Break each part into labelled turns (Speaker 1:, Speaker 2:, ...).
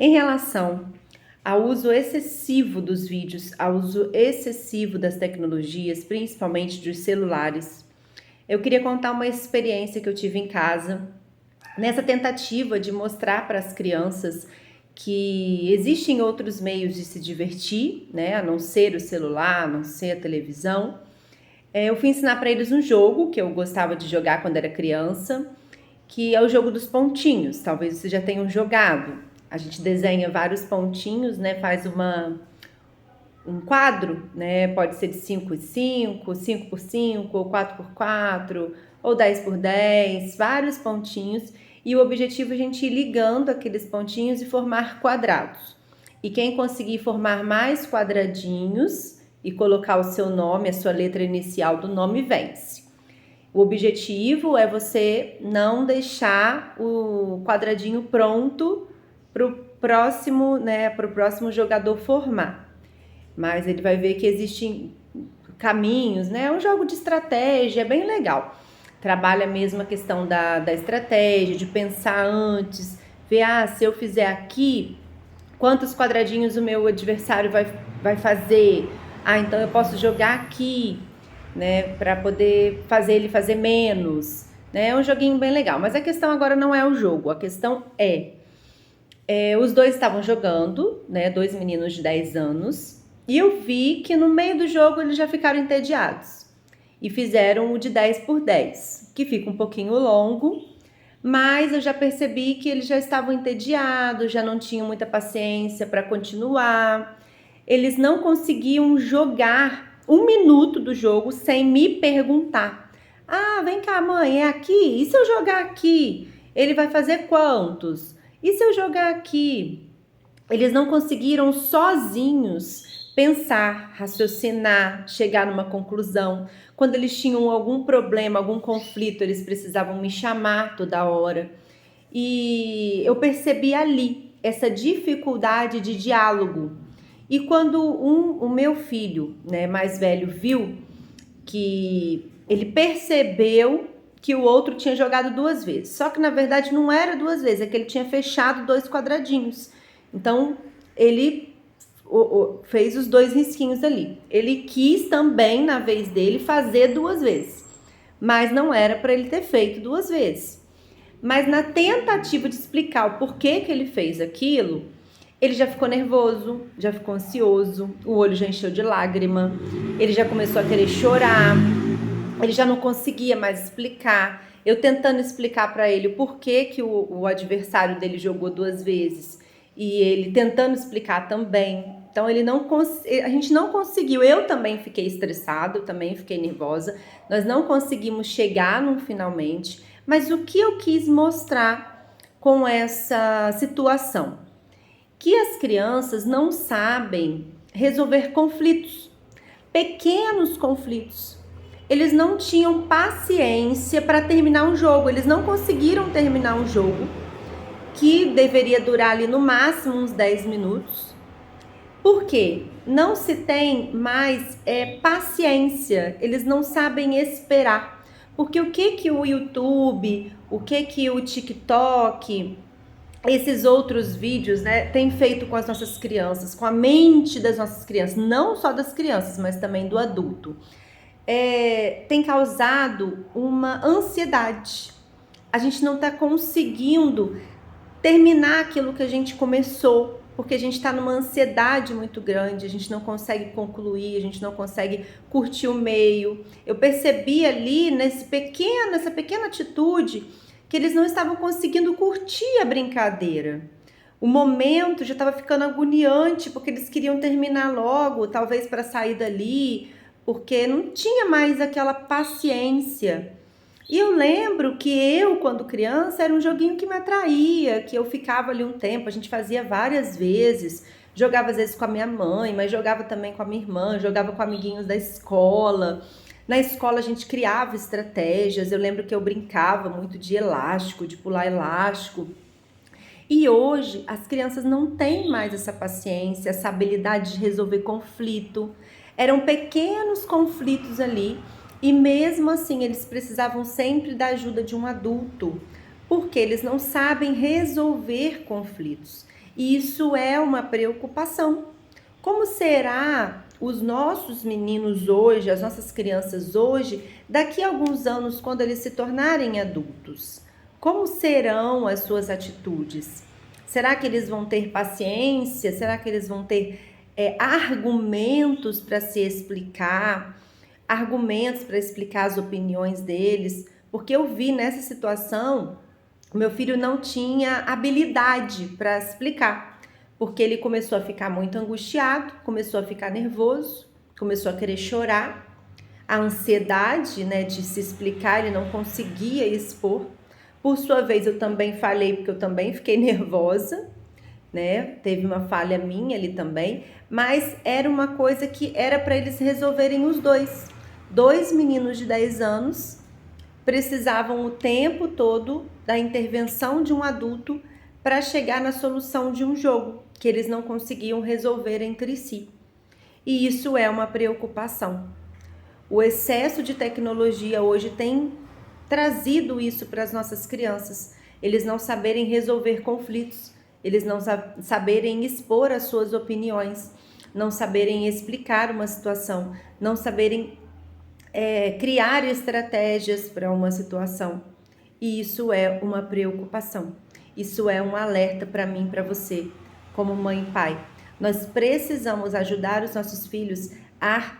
Speaker 1: Em relação ao uso excessivo dos vídeos, ao uso excessivo das tecnologias, principalmente dos celulares, eu queria contar uma experiência que eu tive em casa, nessa tentativa de mostrar para as crianças que existem outros meios de se divertir, né, a não ser o celular, a não ser a televisão. Eu fui ensinar para eles um jogo que eu gostava de jogar quando era criança, que é o jogo dos pontinhos. Talvez vocês já tenham jogado. A gente desenha vários pontinhos, né? Faz um quadro, né? Pode ser de 5 x 5, 5 por 5, ou 4 por 4, ou 10 por 10, vários pontinhos. E o objetivo é a gente ir ligando aqueles pontinhos e formar quadrados. E quem conseguir formar mais quadradinhos e colocar o seu nome, a sua letra inicial do nome, vence. O objetivo é você não deixar o quadradinho pronto para o próximo, né, para o próximo jogador formar. Mas ele vai ver que existem caminhos, né? É um jogo de estratégia, é bem legal. Trabalha mesmo a questão da estratégia, de pensar antes, ver, se eu fizer aqui, quantos quadradinhos o meu adversário vai fazer? Então eu posso jogar aqui, né, para poder fazer ele fazer menos, né? É um joguinho bem legal, mas a questão agora não é o jogo, a questão os dois estavam jogando, né, dois meninos de 10 anos, e eu vi que no meio do jogo eles já ficaram entediados e fizeram o de 10 por 10, que fica um pouquinho longo, mas eu já percebi que eles já estavam entediados, já não tinham muita paciência para continuar. Eles não conseguiam jogar 1 minuto do jogo sem me perguntar. Vem cá, mãe, é aqui? E se eu jogar aqui? Ele vai fazer quantos? E se eu jogar aqui? Eles não conseguiram sozinhos pensar, raciocinar, chegar numa conclusão. Quando eles tinham algum problema, algum conflito, eles precisavam me chamar toda hora. E eu percebi ali essa dificuldade de diálogo. E quando o meu filho, né, mais velho, viu que ele percebeu que o outro tinha jogado 2 vezes. Só que na verdade não era 2 vezes, é que ele tinha fechado 2 quadradinhos. Então ele fez os 2 risquinhos ali. Ele quis também, na vez dele, fazer 2 vezes. Mas não era para ele ter feito 2 vezes. Mas na tentativa de explicar o porquê que ele fez aquilo, ele já ficou nervoso, já ficou ansioso, o olho já encheu de lágrima, ele já começou a querer chorar, ele já não conseguia mais explicar. Eu tentando explicar para ele o porquê que o adversário dele jogou 2 vezes e ele tentando explicar também. Então a gente não conseguiu. Eu também fiquei estressada, eu também fiquei nervosa. Nós não conseguimos chegar no finalmente. Mas o que eu quis mostrar com essa situação? Que as crianças não sabem resolver conflitos, pequenos conflitos. Eles não tinham paciência para terminar um jogo, eles não conseguiram terminar um jogo que deveria durar ali no máximo uns 10 minutos. Por quê? Não se tem mais paciência, eles não sabem esperar. Porque o que o YouTube, o que o TikTok, esses outros vídeos, né, tem feito com as nossas crianças, com a mente das nossas crianças, não só das crianças, mas também do adulto, tem causado uma ansiedade. A gente não está conseguindo terminar aquilo que a gente começou, porque a gente está numa ansiedade muito grande, a gente não consegue concluir, a gente não consegue curtir o meio. Eu percebi ali nessa pequena atitude que eles não estavam conseguindo curtir a brincadeira. O momento já estava ficando agoniante, porque eles queriam terminar logo, talvez para sair dali, porque não tinha mais aquela paciência. E eu lembro que eu, quando criança, era um joguinho que me atraía, que eu ficava ali um tempo, a gente fazia várias vezes, jogava às vezes com a minha mãe, mas jogava também com a minha irmã, jogava com amiguinhos da escola. Na escola a gente criava estratégias, eu lembro que eu brincava muito de elástico, de pular elástico. E hoje as crianças não têm mais essa paciência, essa habilidade de resolver conflito. Eram pequenos conflitos ali e mesmo assim eles precisavam sempre da ajuda de um adulto. porque eles não sabem resolver conflitos. E isso é uma preocupação. Como será os nossos meninos hoje, as nossas crianças hoje, daqui a alguns anos, quando eles se tornarem adultos? Como serão as suas atitudes? Será que eles vão ter paciência? Será que eles vão ter argumentos para se explicar? Argumentos para explicar as opiniões deles? Porque eu vi nessa situação, meu filho não tinha habilidade para explicar, porque ele começou a ficar muito angustiado, começou a ficar nervoso, começou a querer chorar, a ansiedade, né, de se explicar, ele não conseguia expor. Por sua vez, eu também falei, porque eu também fiquei nervosa, né? Teve uma falha minha ali também, mas era uma coisa que era para eles resolverem os dois. Dois meninos de 10 anos precisavam o tempo todo da intervenção de um adulto para chegar na solução de um jogo que eles não conseguiam resolver entre si. E isso é uma preocupação. O excesso de tecnologia hoje tem trazido isso para as nossas crianças. Eles não saberem resolver conflitos, eles não saberem expor as suas opiniões, não saberem explicar uma situação, não saberem criar estratégias para uma situação. E isso é uma preocupação. Isso é um alerta para mim, para você, como mãe e pai. Nós precisamos ajudar os nossos filhos a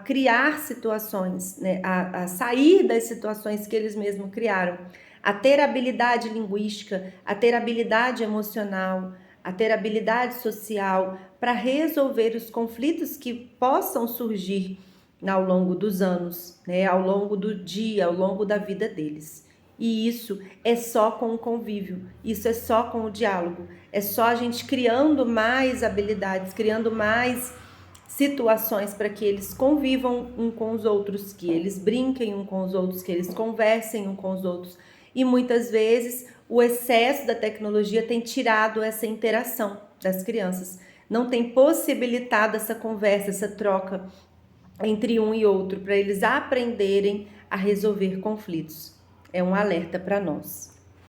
Speaker 1: criar situações, né? A sair das situações que eles mesmos criaram, a ter habilidade linguística, a ter habilidade emocional, a ter habilidade social para resolver os conflitos que possam surgir ao longo dos anos, né? Ao longo do dia, ao longo da vida deles. E isso é só com o convívio, isso é só com o diálogo, é só a gente criando mais habilidades, criando mais situações para que eles convivam um com os outros, que eles brinquem um com os outros, que eles conversem um com os outros. E muitas vezes o excesso da tecnologia tem tirado essa interação das crianças, não tem possibilitado essa conversa, essa troca entre um e outro, para eles aprenderem a resolver conflitos. É um alerta para nós.